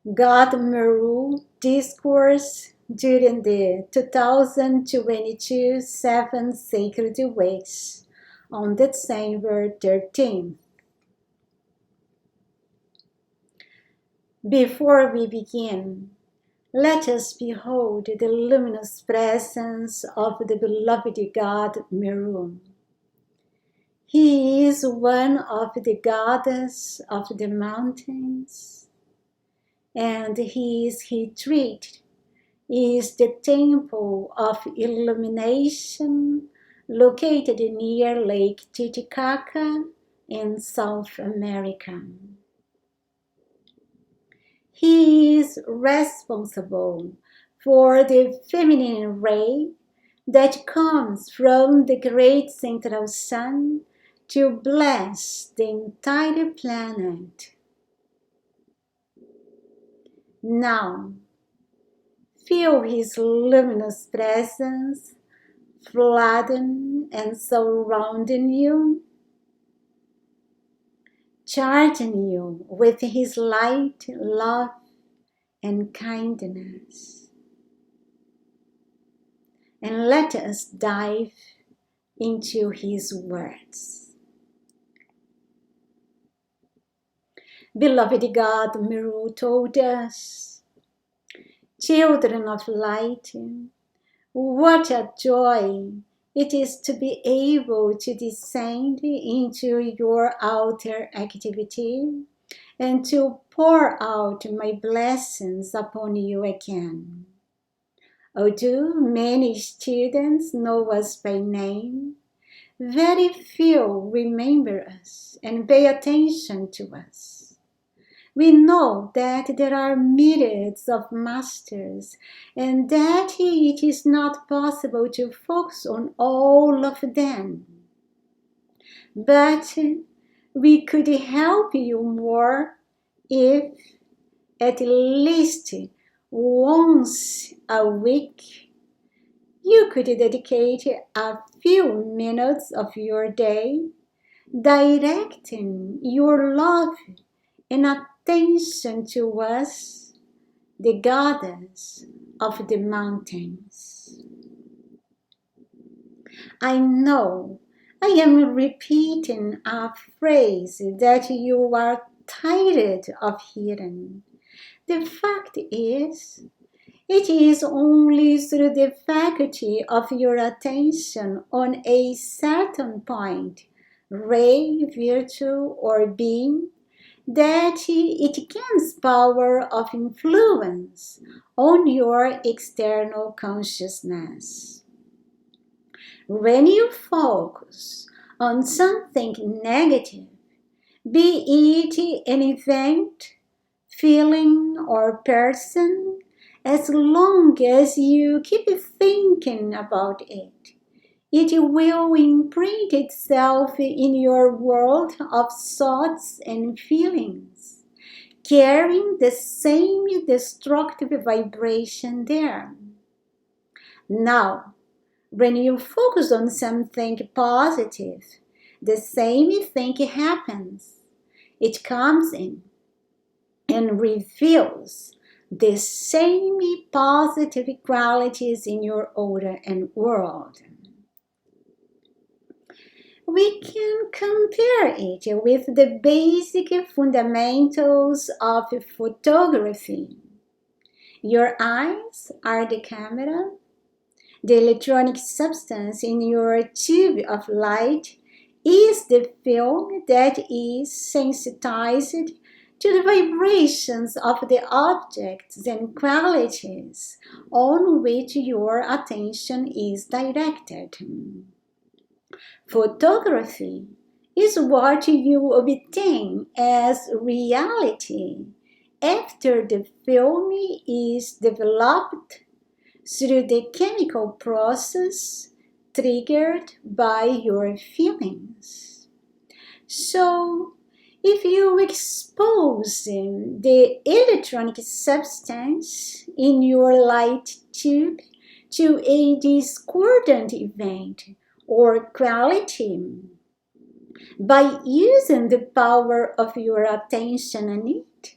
God Meru Discourse during the 2022 7 Sacred Weeks on December 13th. Before we begin, let us behold the luminous presence of the beloved God Meru. He is one of the goddess of the mountains, and his retreat is the Temple of Illumination located near Lake Titicaca in South America. He is responsible for the feminine ray that comes from the great central sun to bless the entire planet. Now, feel his luminous presence flooding and surrounding you, charging you with his light, love, and kindness. And let us dive into his words. Beloved God, Meru told us, children of light, what a joy it is to be able to descend into your outer activity and to pour out my blessings upon you again. Although many students know us by name, very few remember us and pay attention to us. We know that there are myriads of masters and that it is not possible to focus on all of them. But we could help you more if at least once a week you could dedicate a few minutes of your day directing your love and attention to us, the goddess of the mountains. I know I am repeating a phrase that you are tired of hearing. The fact is, it is only through the faculty of your attention on a certain point, ray, virtue, or being, that it gains power of influence on your external consciousness. When you focus on something negative, be it an event, feeling, or person, as long as you keep thinking about it, it will imprint itself in your world of thoughts and feelings, carrying the same destructive vibration there. Now, when you focus on something positive, the same thing happens. It comes in and reveals the same positive qualities in your aura and world. We can compare it with the basic fundamentals of photography. Your eyes are the camera. The electronic substance in your tube of light is the film that is sensitized to the vibrations of the objects and qualities on which your attention is directed. Photography is what you obtain as reality after the film is developed through the chemical process triggered by your feelings. So, if you expose the electronic substance in your light tube to a discordant event or quality, by using the power of your attention on it,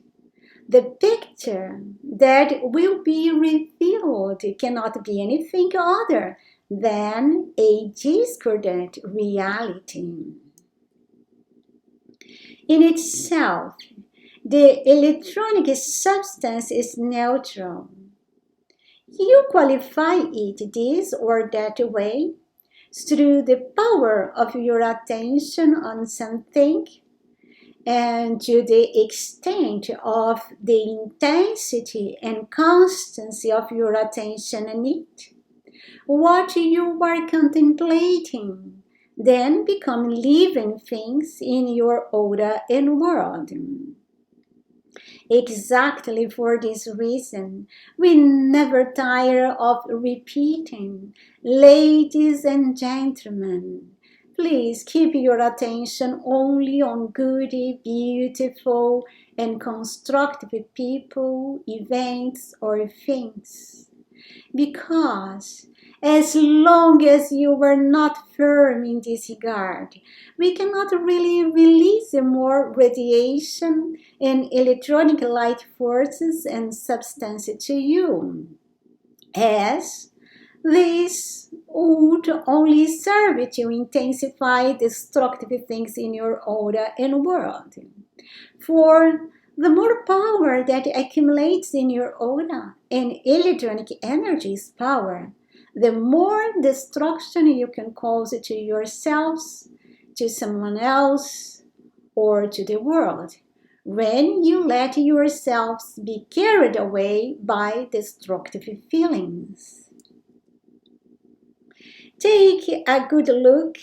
The picture that will be revealed cannot be anything other than a discordant reality. In itself, the electronic substance is neutral. You qualify it this or that way through the power of your attention on something and to the extent of the intensity and constancy of your attention on it. What you are contemplating then become living things in your aura and world. Exactly for this reason, we never tire of repeating, ladies and gentlemen, please keep your attention only on good, beautiful, and constructive people, events, or things. Because as long as you were not firm in this regard, we cannot really release more radiation and electronic light forces and substance to you, as this would only serve to intensify destructive things in your aura and world. For the more power that accumulates in your aura and electronic energy's power, the more destruction you can cause to yourselves, to someone else, or to the world, when you let yourselves be carried away by destructive feelings. Take a good look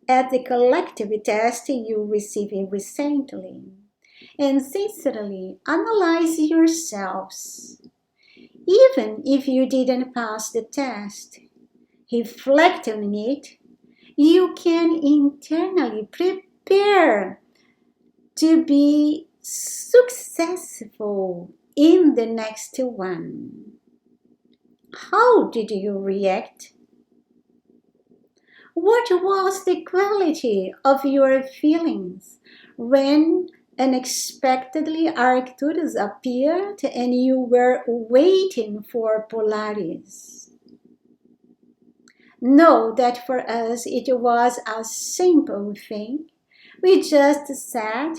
at the collective test you received recently and sincerely analyze yourselves. Even if you didn't pass the test, reflect on it. You can internally prepare to be successful in the next one. How did you react? What was the quality of your feelings when unexpectedly Arcturus appeared and you were waiting for Polaris? Know that for us it was a simple thing. We just said,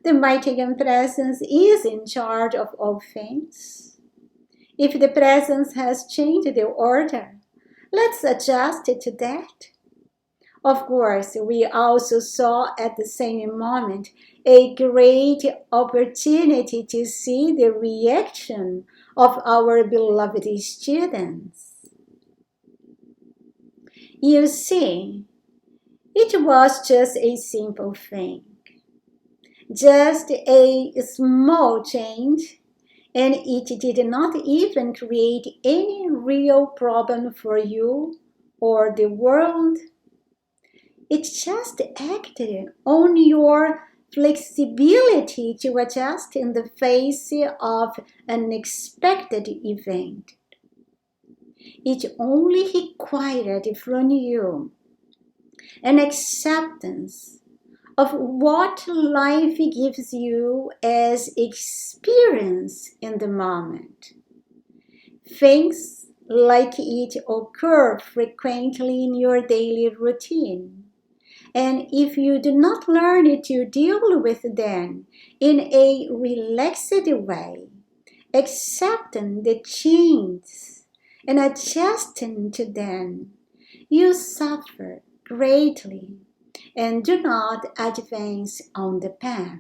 the mighty presence is in charge of all things. If the presence has changed the order, let's adjust it to that. Of course, we also saw at the same moment a great opportunity to see the reaction of our beloved students. You see, it was just a simple thing, just a small change, and it did not even create any real problem for you or the world. It just acted on your flexibility to adjust in the face of an unexpected event. It only required from you an acceptance of what life gives you as experience in the moment. Things like it occur frequently in your daily routine. And if you do not learn to deal with them in a relaxed way, accepting the changes and adjusting to them, you suffer greatly and do not advance on the path.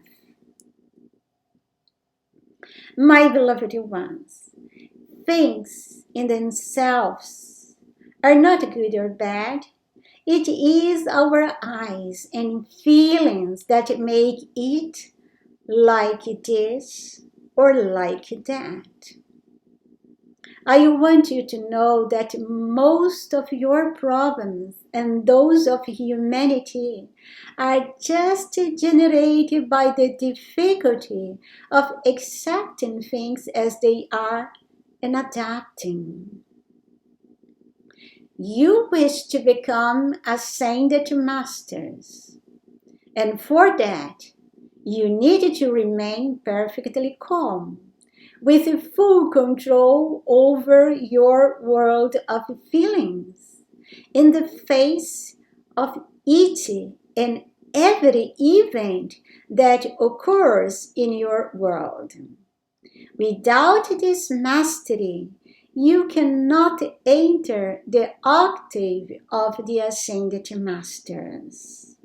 My beloved ones, things in themselves are not good or bad. It is our eyes and feelings that make it like this or like that. I want you to know that most of your problems and those of humanity are just generated by the difficulty of accepting things as they are and adapting. You wish to become ascended masters, and for that, You need to remain perfectly calm, with full control over your world of feelings, in the face of each and every event that occurs in your world. Without this mastery, you cannot enter the octave of the Ascended Masters.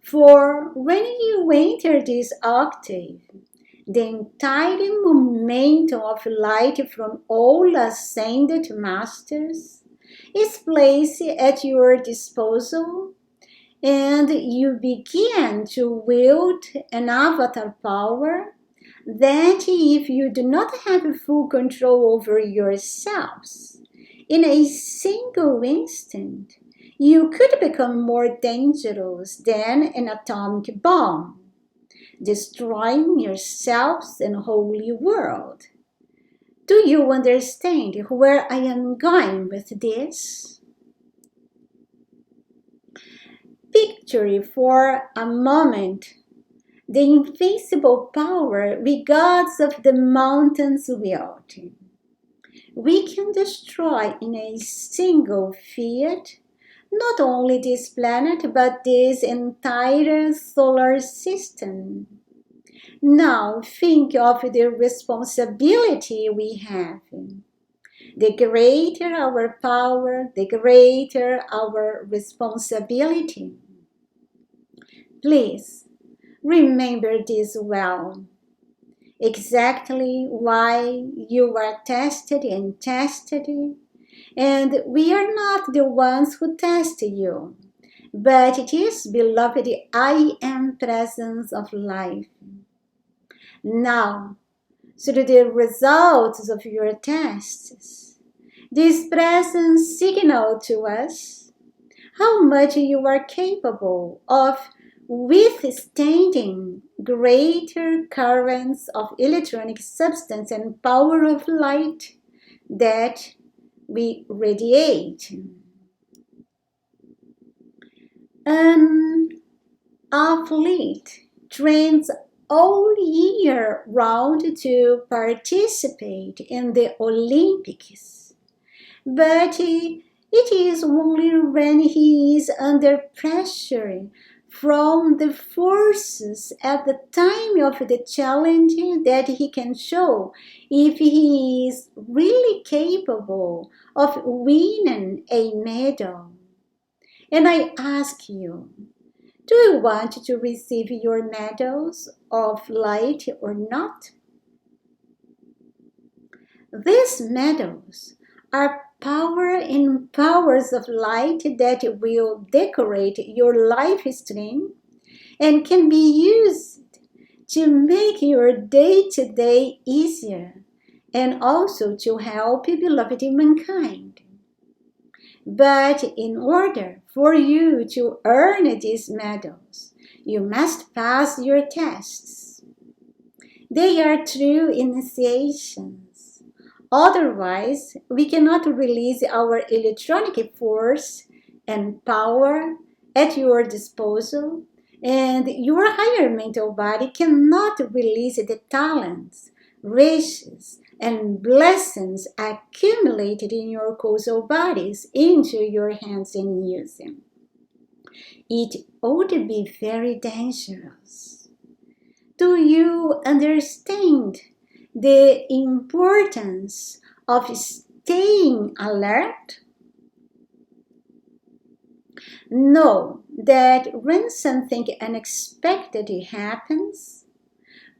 For when you enter this octave, the entire momentum of light from all Ascended Masters is placed at your disposal, and you begin to wield an avatar power that, if you do not have full control over yourselves, in a single instant, you could become more dangerous than an atomic bomb, destroying yourselves and holy world. Do you understand where I am going with this? Picture for a moment the invincible power we gods of the mountains wield. We can destroy in a single fiat not only this planet but this entire solar system. Now think of the responsibility we have. The greater our power, the greater our responsibility. Please remember this well. Exactly why you are tested, and we are not the ones who test you, but it is, beloved, I am presence of life. Now, through the results of your tests, this presence signals to us how much you are capable of withstanding greater currents of electronic substance and power of light that we radiate. An athlete trains all year round to participate in the Olympics, but it is only when he is under pressure from the forces at the time of the challenge that he can show if he is really capable of winning a medal. And I ask you, do you want to receive your medals of light or not? These medals are power and powers of light that will decorate your life stream and can be used to make your day-to-day easier and also to help beloved mankind. But in order for you to earn these medals, you must pass your tests. They are true initiations. Otherwise, we cannot release our electronic force and power at your disposal, and your higher mental body cannot release the talents, riches, and blessings accumulated in your causal bodies into your hands and use them. It ought to be very dangerous. Do you understand the importance of staying alert? Know that when something unexpected happens,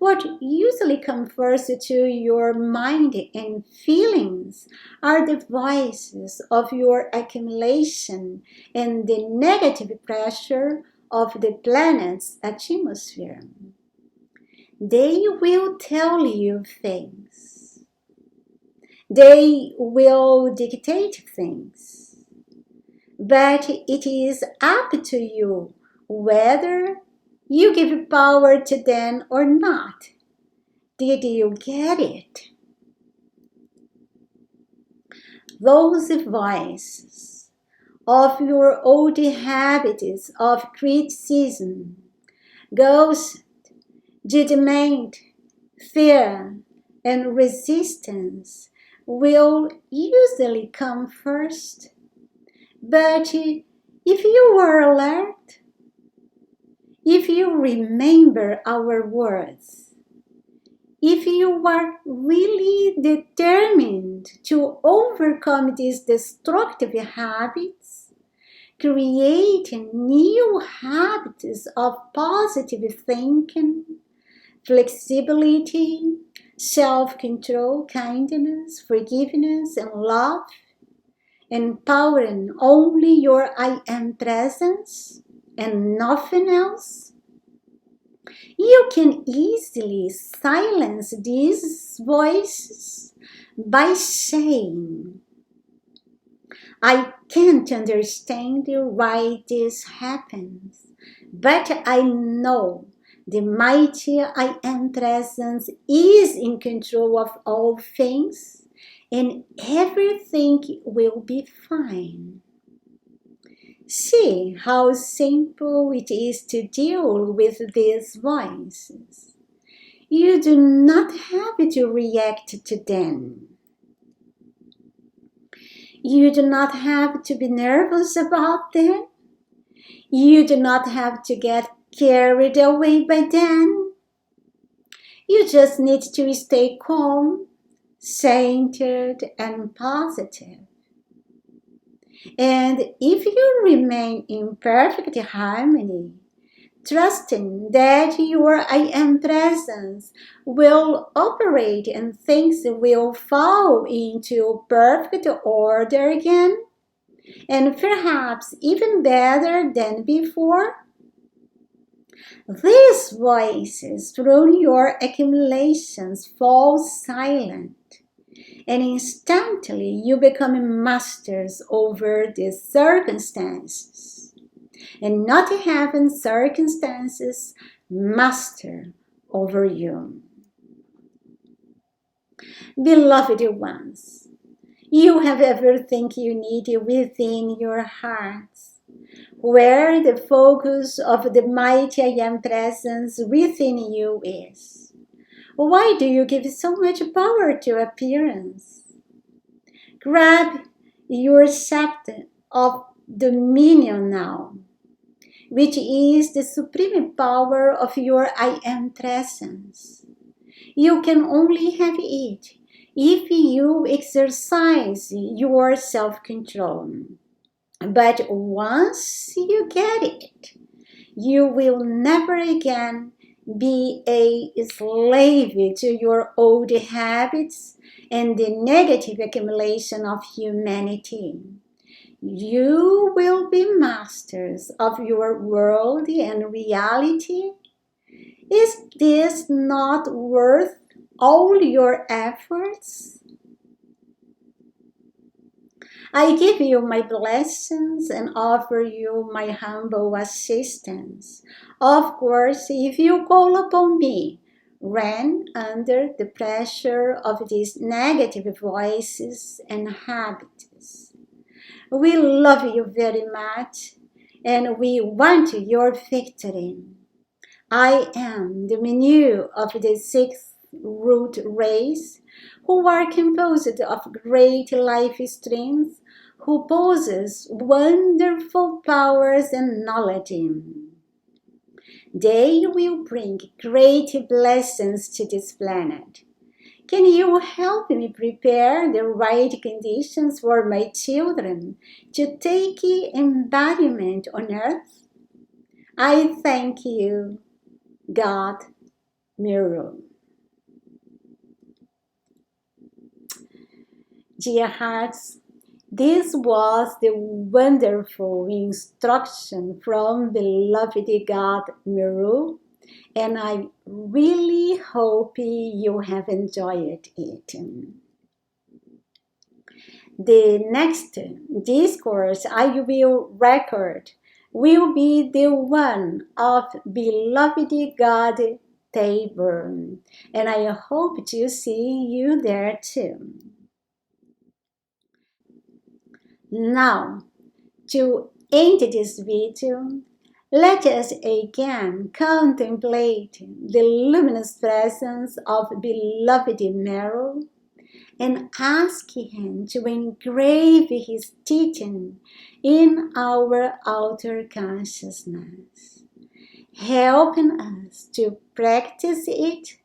what usually comes first to your mind and feelings are the voices of your accumulation and the negative pressure of the planet's atmosphere. They will tell you things. They will dictate things. But it is up to you whether you give power to them or not. Did you get it? Those voices of your old habits of criticism Ghost, judgment, fear, and resistance will usually come first. But if you are alert, if you remember our words, if you are really determined to overcome these destructive habits, creating new habits of positive thinking, flexibility, self-control, kindness, forgiveness, and love, empowering only your I am presence and nothing else, you can easily silence these voices by saying, I can't understand why this happens, but I know the mighty I am presence is in control of all things, and everything will be fine. See how simple it is to deal with these voices. You do not have to react to them. You do not have to be nervous about them. You do not have to get carried away by them. You just need to stay calm, centered, and positive. And if you remain in perfect harmony, trusting that your I am presence will operate and things will fall into perfect order again, and perhaps even better than before, these voices through your accumulations fall silent, and instantly you become masters over the circumstances, and not having circumstances master over you. Beloved ones, you have everything you need within your hearts, where the focus of the mighty I am presence within you is. Why do you give so much power to appearance? Grab your scepter of dominion now, which is the supreme power of your I am presence. You can only have it if you exercise your self-control. But once you get it, you will never again be a slave to your old habits and the negative accumulation of humanity. You will be masters of your world and reality. Is this not worth all your efforts? I give you my blessings and offer you my humble assistance. Of course, if you call upon me, run under the pressure of these negative voices and habits. We love you very much, and we want your victory. I am the menu of the sixth root race, who are composed of great life streams, who possess wonderful powers and knowledge. They will bring great blessings to this planet. Can you help me prepare the right conditions for my children to take embodiment on earth? I thank you, God, Meru. Dear hearts, this was the wonderful instruction from beloved God Meru, and I really hope you have enjoyed it. The next discourse I will record will be the one of beloved God Tabor, and I hope to see you there too. Now, to end this video, Let us again contemplate the luminous presence of beloved Meru and ask him to engrave his teaching in our outer consciousness, helping us to practice it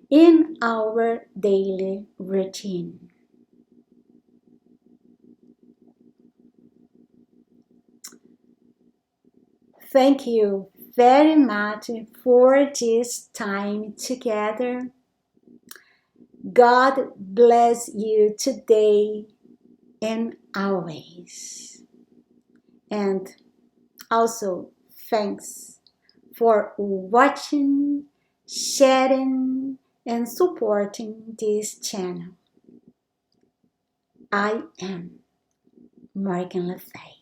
in our daily routine. Thank you very much for this time together. God bless you today and always. And also, thanks for watching, sharing, and supporting this channel. I am Morgan Le Fay.